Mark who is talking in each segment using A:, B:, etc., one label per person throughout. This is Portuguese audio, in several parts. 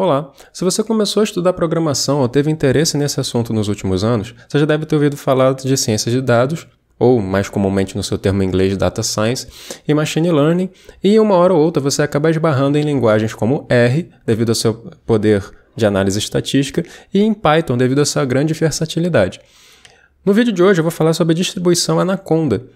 A: Olá! Se você começou a estudar programação ou teve interesse nesse assunto nos últimos anos, você já deve ter ouvido falar de ciências de dados, ou mais comumente no seu termo em inglês Data Science, e Machine Learning, e uma hora ou outra você acaba esbarrando em linguagens como R, devido ao seu poder de análise estatística, e em Python, devido à sua grande versatilidade. No vídeo de hoje eu vou falar sobre a distribuição Anaconda.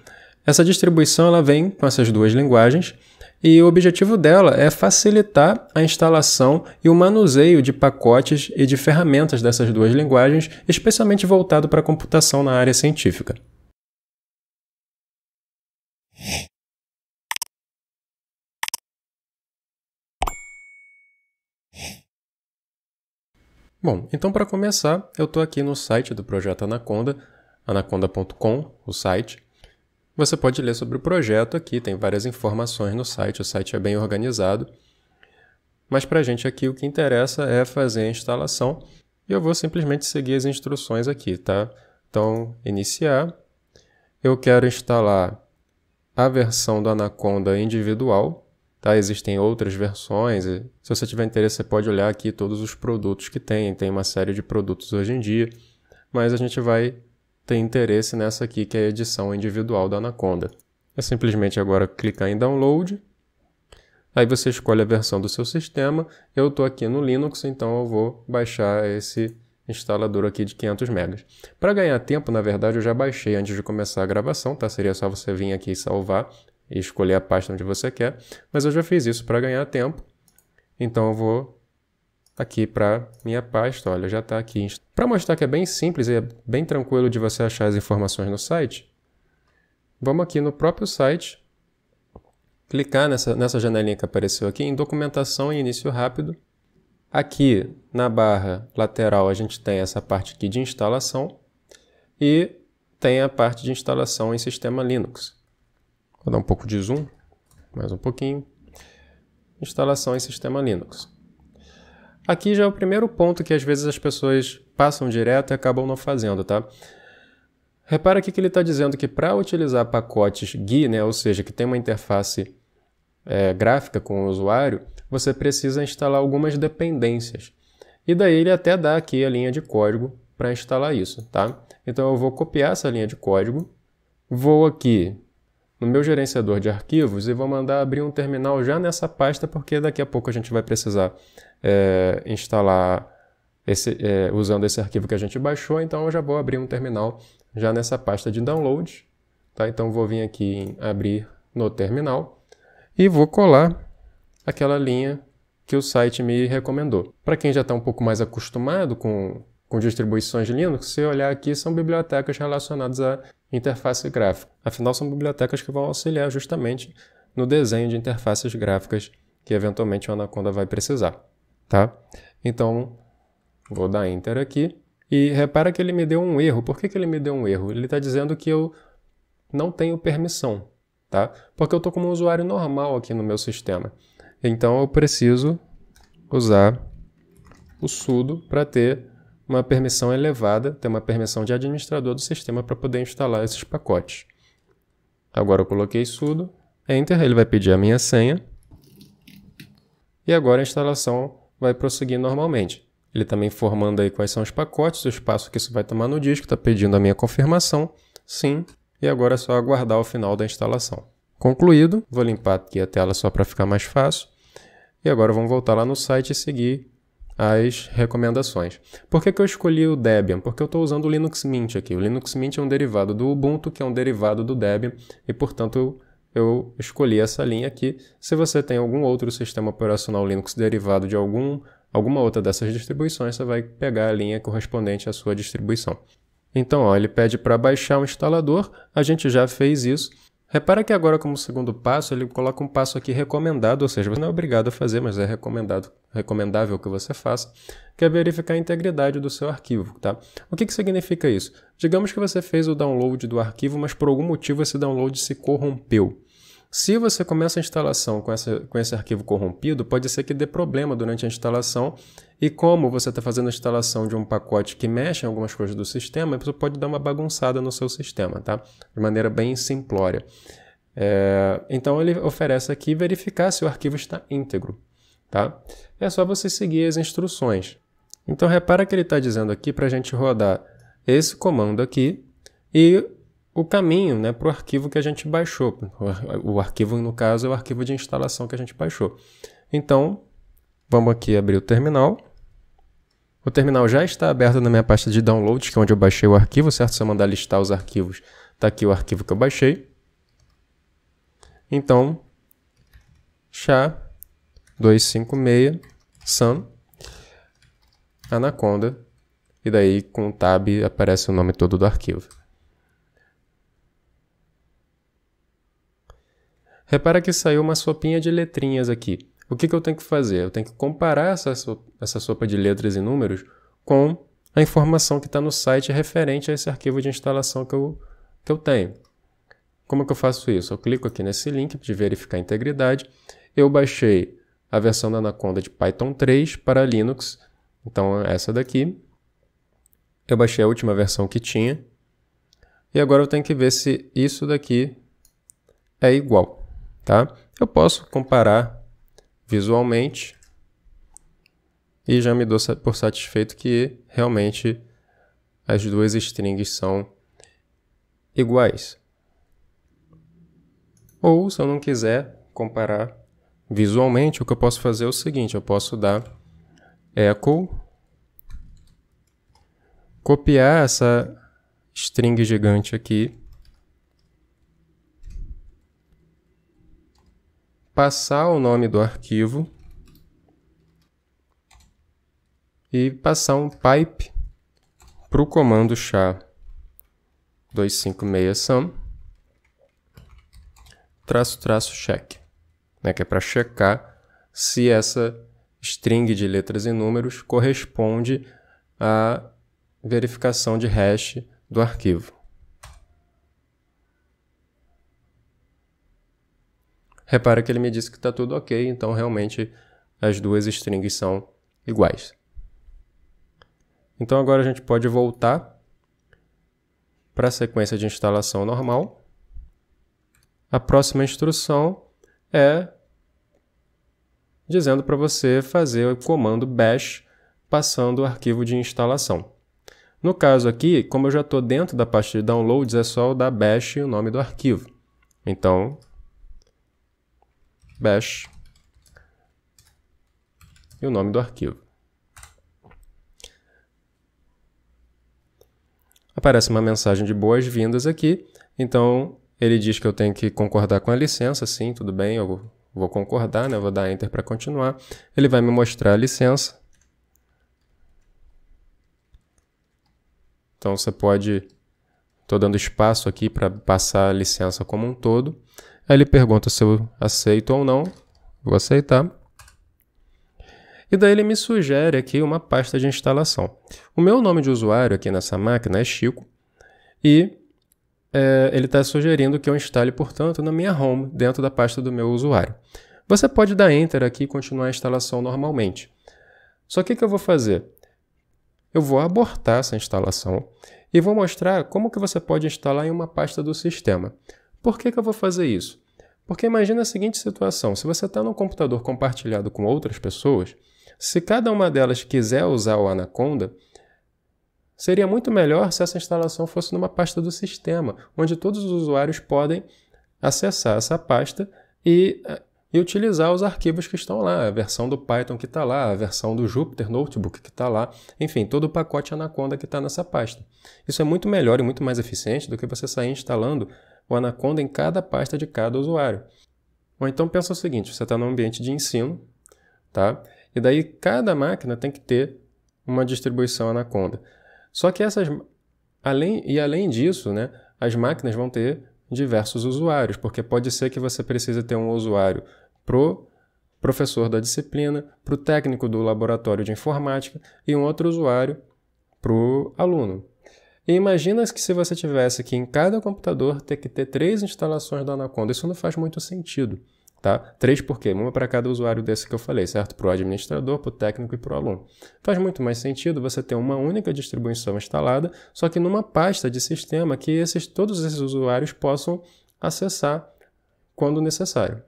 A: Essa distribuição ela vem com essas duas linguagens, e o objetivo dela é facilitar a instalação e o manuseio de pacotes e de ferramentas dessas duas linguagens, especialmente voltado para a computação na área científica. Bom, então para começar, eu estou aqui no site do projeto Anaconda, anaconda.com, o site. Você pode ler sobre o projeto aqui, tem várias informações no site, o site é bem organizado. Mas para a gente aqui o que interessa é fazer a instalação e eu vou simplesmente seguir as instruções aqui, tá? Então, iniciar. Eu quero instalar a versão do Anaconda individual, tá? Existem outras versões, e se você tiver interesse você pode olhar aqui todos os produtos que tem uma série de produtos hoje em dia, mas a gente vai ter interesse nessa aqui, que é a edição individual da Anaconda. É simplesmente agora clicar em Download, aí você escolhe a versão do seu sistema. Eu estou aqui no Linux, então eu vou baixar esse instalador aqui de 500 MB. Para ganhar tempo, na verdade, eu já baixei antes de começar a gravação, tá? Seria só você vir aqui e salvar e escolher a pasta onde você quer, mas eu já fiz isso para ganhar tempo, então eu vou aqui para minha pasta, olha, já está aqui. Para mostrar que é bem simples e é bem tranquilo de você achar as informações no site, vamos aqui no próprio site, clicar nessa janelinha que apareceu aqui em Documentação e Início Rápido. Aqui na barra lateral a gente tem essa parte aqui de instalação e tem a parte de instalação em sistema Linux. Vou dar um pouco de zoom, mais um pouquinho. Instalação em sistema Linux. Aqui já é o primeiro ponto que às vezes as pessoas passam direto e acabam não fazendo, tá? Repara aqui que ele está dizendo que para utilizar pacotes GUI, né, ou seja, que tem uma interface gráfica com o usuário, você precisa instalar algumas dependências. E daí ele até dá aqui a linha de código para instalar isso, tá? Então eu vou copiar essa linha de código, vou aqui no meu gerenciador de arquivos e vou mandar abrir um terminal já nessa pasta, porque daqui a pouco a gente vai precisar instalar usando esse arquivo que a gente baixou, então eu já vou abrir um terminal já nessa pasta de download, tá? Então vou vir aqui em abrir no terminal e vou colar aquela linha que o site me recomendou. Para quem já está um pouco mais acostumado com distribuições de Linux, se olhar aqui são bibliotecas relacionadas à interface gráfica. Afinal, são bibliotecas que vão auxiliar justamente no desenho de interfaces gráficas que eventualmente o Anaconda vai precisar, tá? Então, vou dar Enter aqui e repara que ele me deu um erro. Por que ele me deu um erro? Ele está dizendo que eu não tenho permissão, tá? Porque eu estou como um usuário normal aqui no meu sistema. Então, eu preciso usar o sudo para ter uma permissão elevada, ter uma permissão de administrador do sistema para poder instalar esses pacotes. Agora eu coloquei sudo, Enter, ele vai pedir a minha senha e agora a instalação vai prosseguir normalmente. Ele está me informando aí quais são os pacotes, o espaço que isso vai tomar no disco, está pedindo a minha confirmação, sim, e agora é só aguardar o final da instalação. Concluído, vou limpar aqui a tela só para ficar mais fácil e agora vamos voltar lá no site e seguir as recomendações. Por que eu escolhi o Debian? Porque eu estou usando o Linux Mint aqui. O Linux Mint é um derivado do Ubuntu, que é um derivado do Debian, e portanto eu escolhi essa linha aqui. Se você tem algum outro sistema operacional Linux derivado de alguma outra dessas distribuições, você vai pegar a linha correspondente à sua distribuição. Então, ó, ele pede para baixar um instalador, a gente já fez isso. Repara que agora, como segundo passo, ele coloca um passo aqui recomendado, ou seja, você não é obrigado a fazer, mas é recomendável que você faça, que é verificar a integridade do seu arquivo, tá? O que significa isso? Digamos que você fez o download do arquivo, mas por algum motivo esse download se corrompeu. Se você começa a instalação com esse arquivo corrompido, pode ser que dê problema durante a instalação e como você está fazendo a instalação de um pacote que mexe em algumas coisas do sistema, você pode dar uma bagunçada no seu sistema, tá? De maneira bem simplória. Então ele oferece aqui verificar se o arquivo está íntegro. tá? É só você seguir as instruções. Então, repara que ele está dizendo aqui para a gente rodar esse comando aqui e o caminho, né, para o arquivo que a gente baixou. O arquivo, no caso, é o arquivo de instalação que a gente baixou. Então, vamos aqui abrir o terminal. O terminal já está aberto na minha pasta de downloads, que é onde eu baixei o arquivo, certo? Se eu mandar listar os arquivos, está aqui o arquivo que eu baixei. Então, SHA-256 Sun Anaconda, e daí com o tab aparece o nome todo do arquivo. Repara que saiu uma sopinha de letrinhas aqui. O que eu tenho que fazer? Eu tenho que comparar essa sopa de letras e números com a informação que está no site referente a esse arquivo de instalação que eu tenho. Como que eu faço isso? Eu clico aqui nesse link de verificar a integridade. Eu baixei a versão da Anaconda de Python 3 para Linux. Então, essa daqui. Eu baixei a última versão que tinha. E agora eu tenho que ver se isso daqui é igual, tá? Eu posso comparar visualmente e já me dou por satisfeito que realmente as duas strings são iguais. Ou, se eu não quiser comparar visualmente, o que eu posso fazer é o seguinte, eu posso dar echo, copiar essa string gigante aqui, passar o nome do arquivo e passar um pipe para o comando SHA-256 sum --check, né, que é para checar se essa string de letras e números corresponde à verificação de hash do arquivo. Repara que ele me disse que está tudo ok, então realmente as duas strings são iguais. Então agora a gente pode voltar para a sequência de instalação normal. A próxima instrução é dizendo para você fazer o comando bash passando o arquivo de instalação. No caso aqui, como eu já estou dentro da pasta de downloads, é só eu dar bash e o nome do arquivo. Então, bash e o nome do arquivo. Aparece uma mensagem de boas-vindas aqui, então ele diz que eu tenho que concordar com a licença, sim, tudo bem, eu vou concordar, né? Eu vou dar Enter para continuar. Ele vai me mostrar a licença. Então você pode, estou dando espaço aqui para passar a licença como um todo. Aí ele pergunta se eu aceito ou não, vou aceitar. E daí ele me sugere aqui uma pasta de instalação. O meu nome de usuário aqui nessa máquina é Chico e ele está sugerindo que eu instale, portanto, na minha home, dentro da pasta do meu usuário. Você pode dar Enter aqui e continuar a instalação normalmente. Só que o que eu vou fazer? Eu vou abortar essa instalação e vou mostrar como que você pode instalar em uma pasta do sistema. Por que eu vou fazer isso? Porque imagina a seguinte situação, se você está num computador compartilhado com outras pessoas, se cada uma delas quiser usar o Anaconda, seria muito melhor se essa instalação fosse numa pasta do sistema, onde todos os usuários podem acessar essa pasta e utilizar os arquivos que estão lá, a versão do Python que está lá, a versão do Jupyter Notebook que está lá, enfim, todo o pacote Anaconda que está nessa pasta. Isso é muito melhor e muito mais eficiente do que você sair instalando o Anaconda em cada pasta de cada usuário. Ou então pensa o seguinte, você está num ambiente de ensino, tá? E daí cada máquina tem que ter uma distribuição Anaconda. Só que além disso, né, as máquinas vão ter diversos usuários, porque pode ser que você precise ter um usuário para o professor da disciplina, para o técnico do laboratório de informática e um outro usuário para o aluno. E imagina que se você tivesse que em cada computador ter que ter 3 instalações do Anaconda, isso não faz muito sentido. Tá? 3 por quê? Uma para cada usuário desse que eu falei, certo? Para o administrador, para o técnico e para o aluno. Faz muito mais sentido você ter uma única distribuição instalada, só que numa pasta de sistema que todos esses usuários possam acessar quando necessário.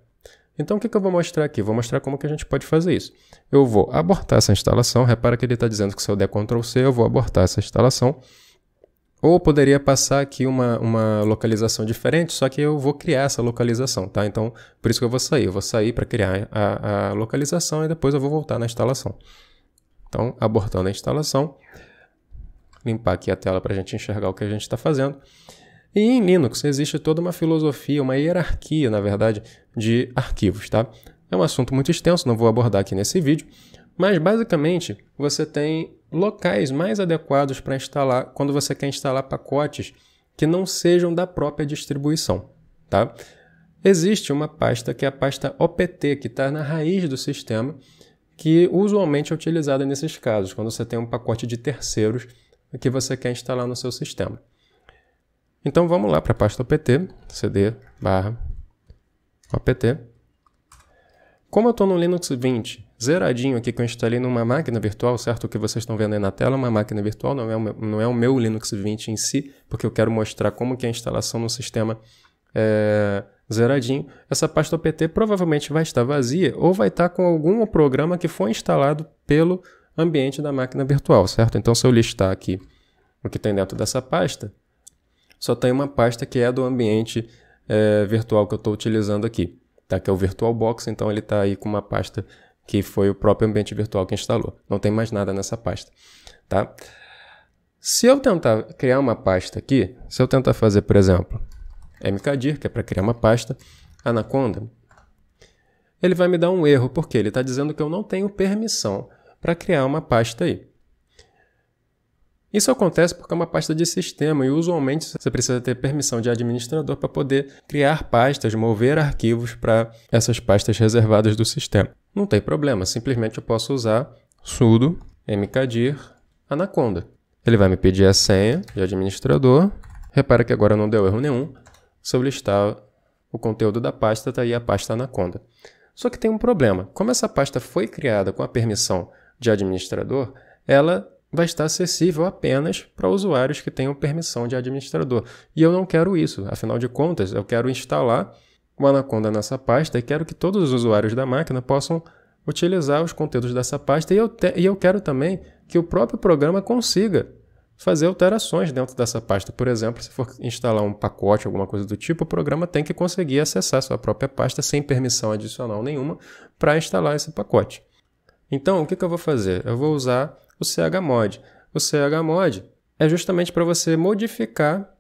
A: Então, o que eu vou mostrar aqui? Vou mostrar como que a gente pode fazer isso. Eu vou abortar essa instalação. Repara que ele está dizendo que se eu der Ctrl C, eu vou abortar essa instalação. Ou eu poderia passar aqui uma localização diferente, só que eu vou criar essa localização, tá? Então, por isso que eu vou sair. Eu vou sair para criar a localização e depois eu vou voltar na instalação. Então, abortando a instalação. Limpar aqui a tela para a gente enxergar o que a gente está fazendo. E em Linux existe toda uma filosofia, uma hierarquia, na verdade, de arquivos, tá? É um assunto muito extenso, não vou abordar aqui nesse vídeo, mas basicamente você tem locais mais adequados para instalar quando você quer instalar pacotes que não sejam da própria distribuição, tá? Existe uma pasta que é a pasta OPT, que está na raiz do sistema, que usualmente é utilizada nesses casos, quando você tem um pacote de terceiros que você quer instalar no seu sistema. Então vamos lá para a pasta OPT, cd/opt. Como eu estou no Linux 20, zeradinho aqui que eu instalei numa máquina virtual, certo? O que vocês estão vendo aí na tela é uma máquina virtual, não é o meu Linux 20 em si, porque eu quero mostrar como que é a instalação no sistema zeradinho. Essa pasta OPT provavelmente vai estar vazia ou vai estar com algum programa que foi instalado pelo ambiente da máquina virtual, certo? Então se eu listar aqui o que tem dentro dessa pasta, só tem uma pasta que é do ambiente virtual que eu estou utilizando aqui, tá? Que é o VirtualBox, então ele está aí com uma pasta que foi o próprio ambiente virtual que instalou. Não tem mais nada nessa pasta, tá? Se eu tentar criar uma pasta aqui, se eu tentar fazer, por exemplo, mkdir, que é para criar uma pasta, Anaconda, ele vai me dar um erro, porque ele está dizendo que eu não tenho permissão para criar uma pasta aí. Isso acontece porque é uma pasta de sistema e usualmente você precisa ter permissão de administrador para poder criar pastas, mover arquivos para essas pastas reservadas do sistema. Não tem problema, simplesmente eu posso usar sudo mkdir anaconda. Ele vai me pedir a senha de administrador. Repara que agora não deu erro nenhum. Se eu listar o conteúdo da pasta, está aí a pasta anaconda. Só que tem um problema. Como essa pasta foi criada com a permissão de administrador, ela vai estar acessível apenas para usuários que tenham permissão de administrador. E eu não quero isso. Afinal de contas, eu quero instalar o Anaconda nessa pasta e quero que todos os usuários da máquina possam utilizar os conteúdos dessa pasta. E eu quero também que o próprio programa consiga fazer alterações dentro dessa pasta. Por exemplo, se for instalar um pacote, alguma coisa do tipo, o programa tem que conseguir acessar sua própria pasta sem permissão adicional nenhuma para instalar esse pacote. Então, o que eu vou fazer? Eu vou usar o chmod. O chmod é justamente para você modificar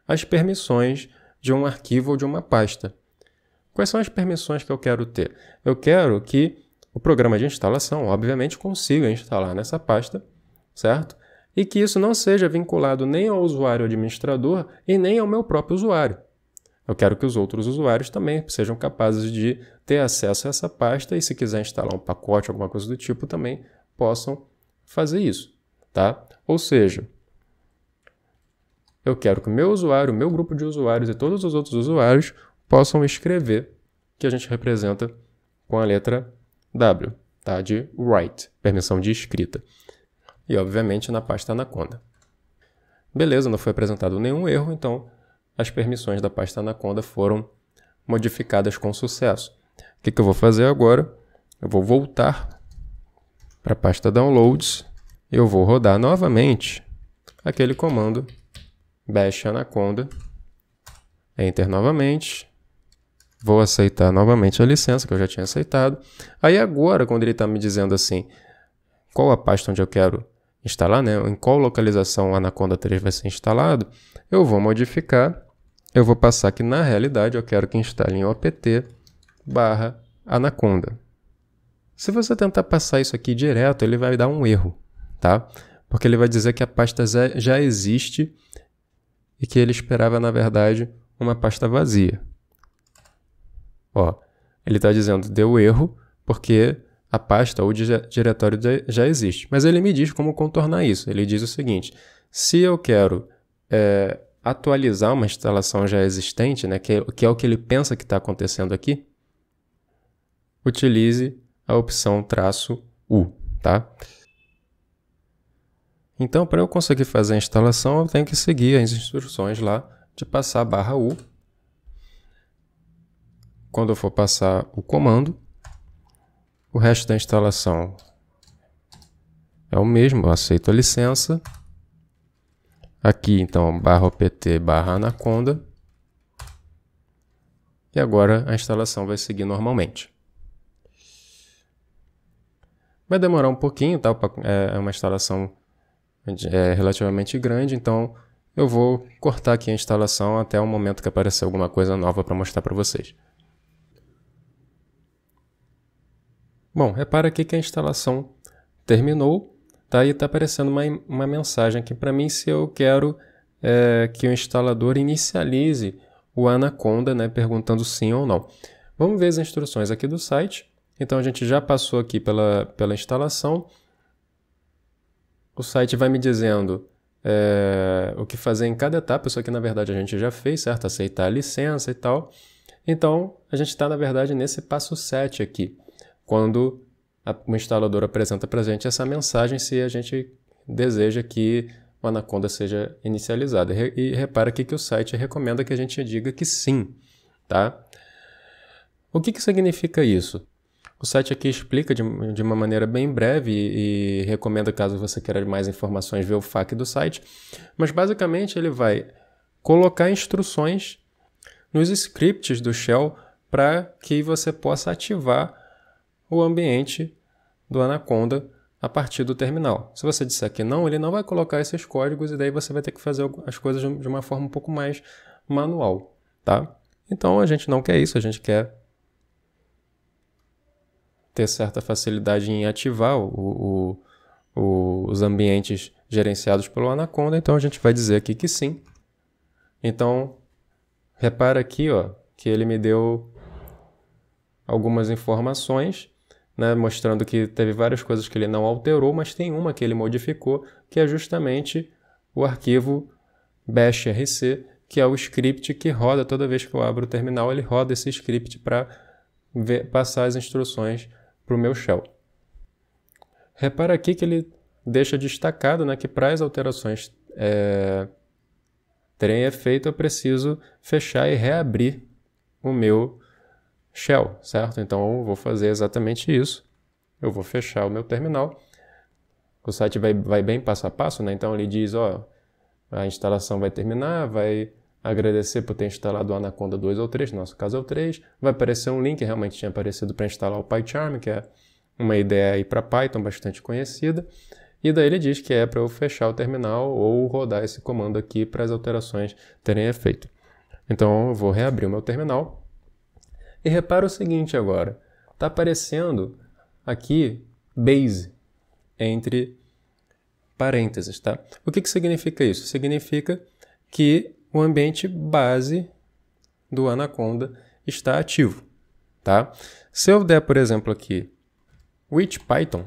A: as permissões de um arquivo ou de uma pasta. Quais são as permissões que eu quero ter? Eu quero que o programa de instalação, obviamente, consiga instalar nessa pasta, certo? E que isso não seja vinculado nem ao usuário administrador e nem ao meu próprio usuário. Eu quero que os outros usuários também sejam capazes de ter acesso a essa pasta e, se quiser instalar um pacote, alguma coisa do tipo, também possam fazer isso, tá? Ou seja, eu quero que o meu usuário, o meu grupo de usuários e todos os outros usuários possam escrever, que a gente representa com a letra W, tá? De write, permissão de escrita. E, obviamente, na pasta Anaconda. Beleza, não foi apresentado nenhum erro, então as permissões da pasta Anaconda foram modificadas com sucesso. O que eu vou fazer agora? Eu vou voltar para a pasta Downloads e eu vou rodar novamente aquele comando bash anaconda, enter novamente, vou aceitar novamente a licença que eu já tinha aceitado. Aí agora, quando ele está me dizendo assim, qual a pasta onde eu quero instalar, né? Em qual localização o Anaconda 3 vai ser instalado, eu vou modificar, eu vou passar que na realidade eu quero que instale em opt/anaconda. Se você tentar passar isso aqui direto, ele vai dar um erro, tá? Porque ele vai dizer que a pasta já existe e que ele esperava, na verdade, uma pasta vazia. Ó, ele está dizendo que deu erro porque a pasta ou o diretório já existe. Mas ele me diz como contornar isso. Ele diz o seguinte, se eu quero atualizar uma instalação já existente, né, que é o que ele pensa que está acontecendo aqui, utilize a opção -U, tá? Então, para eu conseguir fazer a instalação, eu tenho que seguir as instruções lá de passar /U. quando eu for passar o comando, o resto da instalação é o mesmo, eu aceito a licença. Aqui, então, /opt/anaconda. E agora a instalação vai seguir normalmente. Vai demorar um pouquinho, tá? É uma instalação relativamente grande, então eu vou cortar aqui a instalação até o momento que aparecer alguma coisa nova para mostrar para vocês. Bom, repara aqui que a instalação terminou, tá? E está aparecendo uma mensagem aqui para mim se eu quero que o instalador inicialize o Anaconda, né? Perguntando sim ou não. Vamos ver as instruções aqui do site. Então a gente já passou aqui pela instalação. O site vai me dizendo o que fazer em cada etapa. Isso aqui na verdade a gente já fez, certo? Aceitar a licença e tal. Então a gente está na verdade nesse passo 7 aqui. Quando o instalador apresenta para a gente essa mensagem se a gente deseja que o Anaconda seja inicializado. E repara aqui que o site recomenda que a gente diga que sim, tá? O que significa isso? O site aqui explica de uma maneira bem breve e recomenda, caso você queira mais informações, ver o FAQ do site. Mas basicamente ele vai colocar instruções nos scripts do Shell para que você possa ativar o ambiente do Anaconda a partir do terminal. Se você disser que não, ele não vai colocar esses códigos e daí você vai ter que fazer as coisas de uma forma um pouco mais manual, tá? Então a gente não quer isso, a gente quer ter certa facilidade em ativar os ambientes gerenciados pelo Anaconda, então a gente vai dizer aqui que sim. Então, repara aqui, ó, que ele me deu algumas informações, né, mostrando que teve várias coisas que ele não alterou, mas tem uma que ele modificou, que é justamente o arquivo bashrc, que é o script que roda toda vez que eu abro o terminal, ele roda esse script para passar as instruções para o meu shell. Repara aqui que ele deixa destacado, né, que para as alterações terem efeito, eu preciso fechar e reabrir o meu shell, certo? Então eu vou fazer exatamente isso. Eu vou fechar o meu terminal. O site vai bem passo a passo, né? Então ele diz, ó, a instalação vai terminar, vai agradecer por ter instalado o Anaconda 2 ou 3, no nosso caso é o 3. Vai aparecer um link, realmente tinha aparecido para instalar o PyCharm, que é uma ideia aí para Python bastante conhecida. E daí ele diz que é para eu fechar o terminal ou rodar esse comando aqui para as alterações terem efeito. Então eu vou reabrir o meu terminal. E repara o seguinte agora, está aparecendo aqui base entre parênteses, tá? O que significa isso? Significa que o ambiente base do Anaconda está ativo, tá? Se eu der, por exemplo, aqui which Python,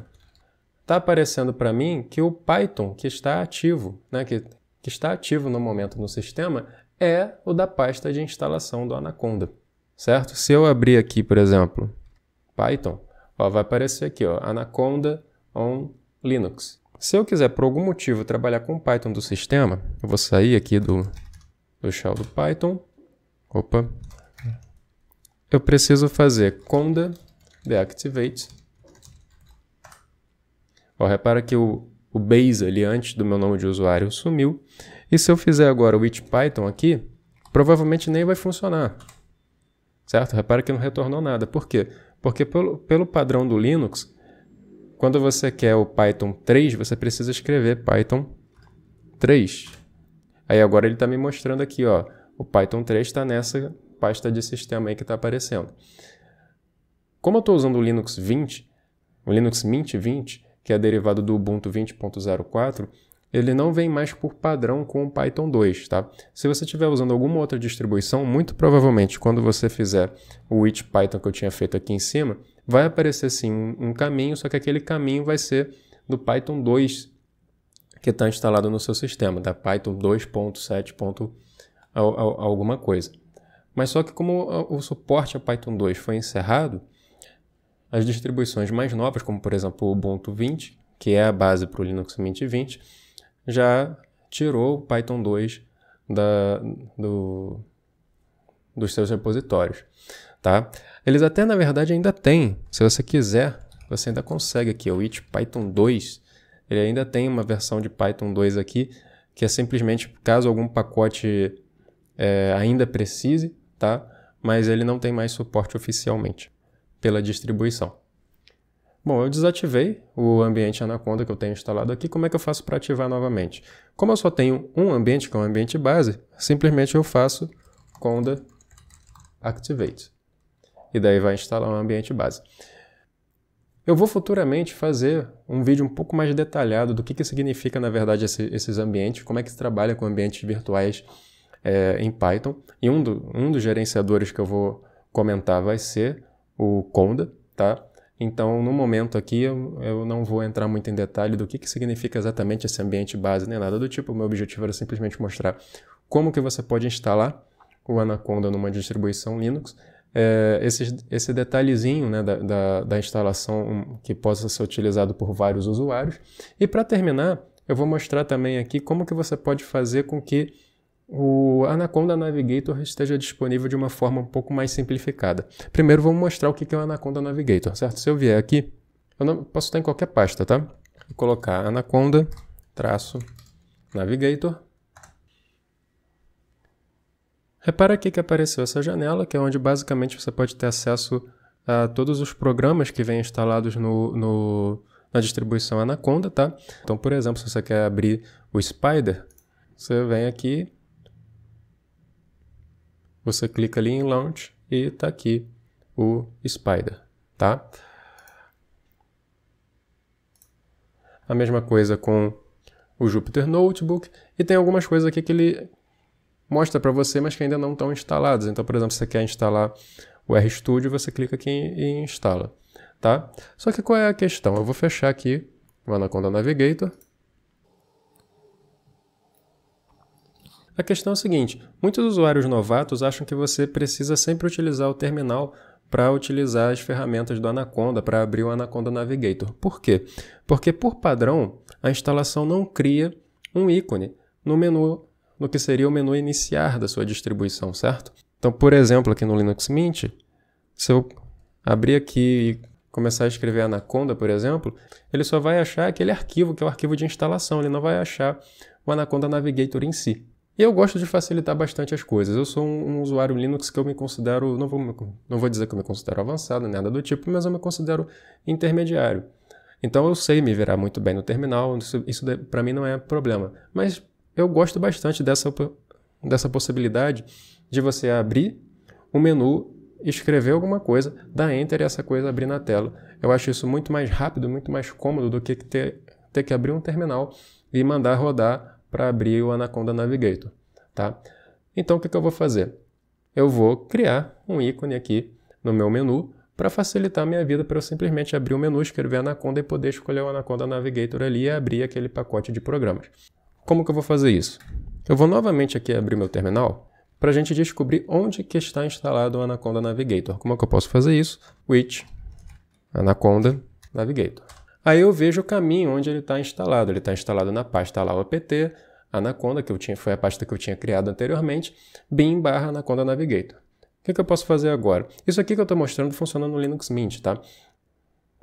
A: está aparecendo para mim que o Python que está ativo, né, que está ativo no momento no sistema, é o da pasta de instalação do Anaconda, certo? Se eu abrir aqui, por exemplo, Python, ó, vai aparecer aqui, ó, Anaconda on Linux. Se eu quiser, por algum motivo, trabalhar com Python do sistema, eu vou sair aqui do shell do Python. Opa! Eu preciso fazer conda deactivate. Ó, repara que o base ali antes do meu nome de usuário sumiu. E se eu fizer agora o which Python aqui, provavelmente nem vai funcionar. Certo? Repara que não retornou nada. Por quê? Porque pelo padrão do Linux, quando você quer o Python 3, você precisa escrever Python 3. Aí agora ele está me mostrando aqui, ó, o Python 3 está nessa pasta de sistema aí que está aparecendo. Como eu estou usando o Linux 20, o Linux Mint 20, que é derivado do Ubuntu 20.04, ele não vem mais por padrão com o Python 2, tá? Se você estiver usando alguma outra distribuição, muito provavelmente quando você fizer o which Python que eu tinha feito aqui em cima, vai aparecer sim um caminho, só que aquele caminho vai ser do Python 2 que está instalado no seu sistema, da Python 2.7. Alguma coisa. Mas só que como o suporte a Python 2 foi encerrado, as distribuições mais novas, como por exemplo o Ubuntu 20, que é a base para o Linux Mint 20, já tirou o Python 2 dos seus repositórios. tá? Eles até, na verdade, ainda têm. Se você quiser, você ainda consegue aqui. O It Python 2, ele ainda tem uma versão de Python 2 aqui, que é simplesmente caso algum pacote ainda precise, tá? Mas ele não tem mais suporte oficialmente pela distribuição. Bom, eu desativei o ambiente Anaconda que eu tenho instalado aqui. Como é que eu faço para ativar novamente? Como eu só tenho um ambiente, que é um ambiente base, simplesmente eu faço conda activate. E daí vai instalar um ambiente base. Eu vou futuramente fazer um vídeo um pouco mais detalhado do que significa, na verdade, esses ambientes, como é que se trabalha com ambientes virtuais em Python. E um dos gerenciadores que eu vou comentar vai ser o conda, tá? Então, no momento aqui, eu não vou entrar muito em detalhe do que significa exatamente esse ambiente base, nem nada do tipo. O meu objetivo era simplesmente mostrar como que você pode instalar o Anaconda numa distribuição Linux. Esse detalhezinho, né, da instalação que possa ser utilizado por vários usuários. E para terminar, eu vou mostrar também aqui como que você pode fazer com que o Anaconda Navigator esteja disponível de uma forma um pouco mais simplificada. Primeiro vamos mostrar o que é o Anaconda Navigator, certo? Se eu vier aqui, eu não posso estar em qualquer pasta, tá? Vou colocar Anaconda-Navigator. Repara aqui que apareceu essa janela, que é onde basicamente você pode ter acesso a todos os programas que vêm instalados na distribuição Anaconda, tá? Então, por exemplo, se você quer abrir o Spider, você vem aqui, você clica ali em Launch e está aqui o Spider, tá? A mesma coisa com o Jupyter Notebook, e tem algumas coisas aqui que ele mostra para você, mas que ainda não estão instaladas. Então, por exemplo, se você quer instalar o RStudio, você clica aqui e instala, tá? Só que qual é a questão? Eu vou fechar aqui o Anaconda Navigator. A questão é a seguinte, muitos usuários novatos acham que você precisa sempre utilizar o terminal para utilizar as ferramentas do Anaconda, para abrir o Anaconda Navigator. Por quê? Porque, por padrão, a instalação não cria um ícone no menu, no que seria o menu iniciar da sua distribuição, certo? Então, por exemplo, aqui no Linux Mint, se eu abrir aqui e começar a escrever Anaconda, por exemplo, ele só vai achar aquele arquivo, que é o arquivo de instalação, ele não vai achar o Anaconda Navigator em si. E eu gosto de facilitar bastante as coisas. Eu sou um usuário Linux que eu me considero, não vou dizer que eu me considero avançado, nada do tipo, mas eu me considero intermediário. Então eu sei me virar muito bem no terminal, isso para mim não é problema. Mas eu gosto bastante dessa possibilidade de você abrir o menu, escrever alguma coisa, dar Enter e essa coisa abrir na tela. Eu acho isso muito mais rápido, muito mais cômodo do que ter que abrir um terminal e mandar rodar para abrir o Anaconda Navigator, tá? Então, o que eu vou fazer? Eu vou criar um ícone aqui no meu menu para facilitar a minha vida, para eu simplesmente abrir o menu, escrever Anaconda e poder escolher o Anaconda Navigator ali e abrir aquele pacote de programas. Como que eu vou fazer isso? Eu vou novamente aqui abrir meu terminal para a gente descobrir onde que está instalado o Anaconda Navigator. Como é que eu posso fazer isso? With Anaconda Navigator. Aí eu vejo o caminho onde ele está instalado. Ele está instalado na pasta lá, o apt, Anaconda, foi a pasta que eu tinha criado anteriormente, bin/Anaconda Navigator. O que eu posso fazer agora? Isso aqui que eu estou mostrando funciona no Linux Mint, tá?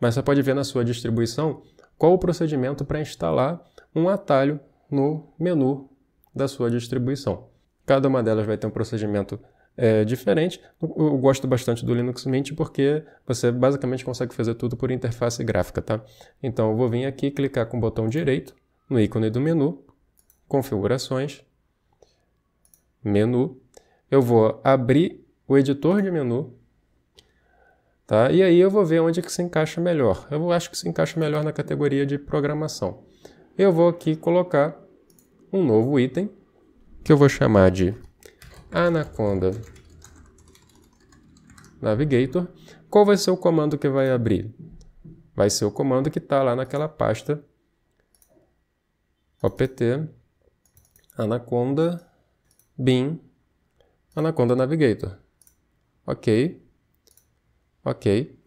A: Mas você pode ver na sua distribuição qual o procedimento para instalar um atalho no menu da sua distribuição. Cada uma delas vai ter um procedimento diferente. Eu gosto bastante do Linux Mint porque você basicamente consegue fazer tudo por interface gráfica, tá? Então eu vou vir aqui, clicar com o botão direito no ícone do menu, configurações, menu. Eu vou abrir o editor de menu, tá? E aí eu vou ver onde que se encaixa melhor. Eu acho que se encaixa melhor na categoria de programação. Eu vou aqui colocar um novo item que eu vou chamar de Anaconda Navigator. Qual vai ser o comando que vai abrir? Vai ser o comando que está lá naquela pasta opt Anaconda bin Anaconda Navigator. Ok. Ok.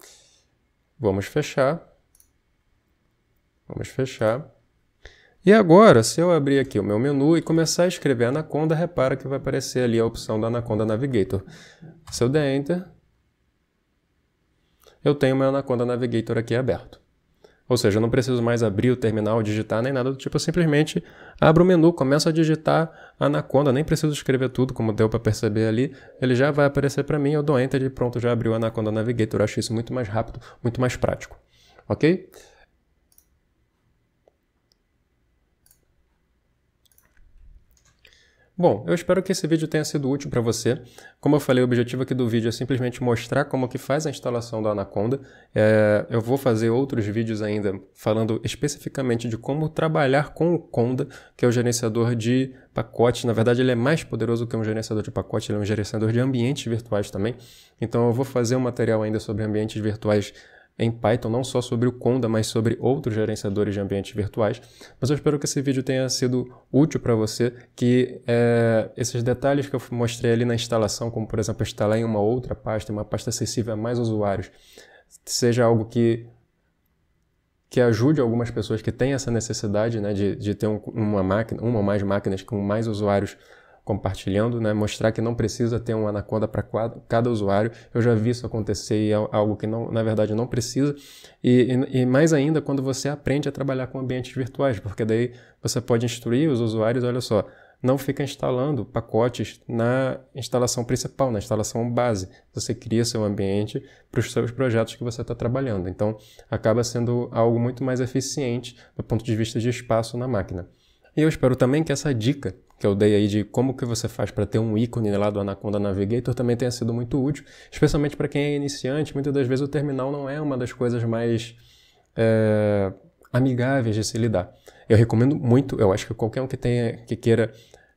A: Vamos fechar. Vamos fechar. E agora, se eu abrir aqui o meu menu e começar a escrever Anaconda, repara que vai aparecer ali a opção da Anaconda Navigator. Se eu der Enter, eu tenho o meu Anaconda Navigator aqui aberto. Ou seja, eu não preciso mais abrir o terminal, digitar, nem nada do tipo. Eu simplesmente abro o menu, começo a digitar Anaconda. Nem preciso escrever tudo, como deu para perceber ali. Ele já vai aparecer para mim, eu dou Enter e pronto, já abriu o Anaconda Navigator. Eu acho isso muito mais rápido, muito mais prático. Ok? Bom, eu espero que esse vídeo tenha sido útil para você. Como eu falei, o objetivo aqui do vídeo é simplesmente mostrar como que faz a instalação do Anaconda. Eu vou fazer outros vídeos ainda falando especificamente de como trabalhar com o Conda, que é o gerenciador de pacotes. Na verdade, ele é mais poderoso que um gerenciador de pacotes, ele é um gerenciador de ambientes virtuais também. Então eu vou fazer um material ainda sobre ambientes virtuais em Python, não só sobre o Conda, mas sobre outros gerenciadores de ambientes virtuais. Mas eu espero que esse vídeo tenha sido útil para você, que esses detalhes que eu mostrei ali na instalação, como por exemplo instalar em uma outra pasta, uma pasta acessível a mais usuários, seja algo que ajude algumas pessoas que têm essa necessidade, né, de ter uma ou mais máquinas com mais usuários compartilhando, né? Mostrar que não precisa ter um Anaconda para cada usuário. Eu já vi isso acontecer e é algo que na verdade não precisa. E mais ainda quando você aprende a trabalhar com ambientes virtuais, porque daí você pode instruir os usuários, olha só, não fica instalando pacotes na instalação principal, na instalação base. Você cria seu ambiente para os seus projetos que você está trabalhando. Então, acaba sendo algo muito mais eficiente do ponto de vista de espaço na máquina. E eu espero também que essa dica que eu dei aí de como que você faz para ter um ícone lá do Anaconda Navigator também tenha sido muito útil, especialmente para quem é iniciante. Muitas das vezes o terminal não é uma das coisas mais amigáveis de se lidar. Eu recomendo muito, eu acho que qualquer um que queira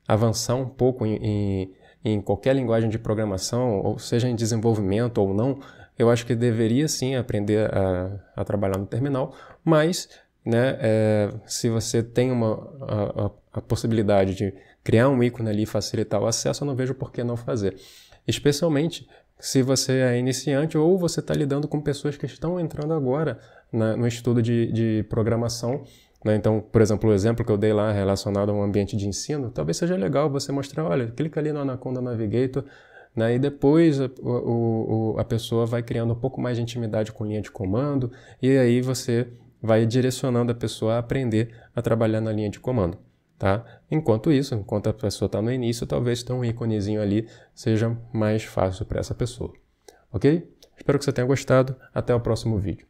A: avançar um pouco em qualquer linguagem de programação, ou seja em desenvolvimento ou não, eu acho que deveria sim aprender a trabalhar no terminal, mas né, se você tem a possibilidade de criar um ícone ali e facilitar o acesso, eu não vejo por que não fazer. Especialmente se você é iniciante ou você está lidando com pessoas que estão entrando agora no estudo de programação. Né? Então, por exemplo, o exemplo que eu dei lá relacionado a um ambiente de ensino, talvez seja legal você mostrar, olha, clica ali no Anaconda Navigator, né? E depois a pessoa vai criando um pouco mais de intimidade com linha de comando e aí você vai direcionando a pessoa a aprender a trabalhar na linha de comando, tá? Enquanto a pessoa está no início, talvez ter um íconezinho ali seja mais fácil para essa pessoa, ok? Espero que você tenha gostado. Até o próximo vídeo.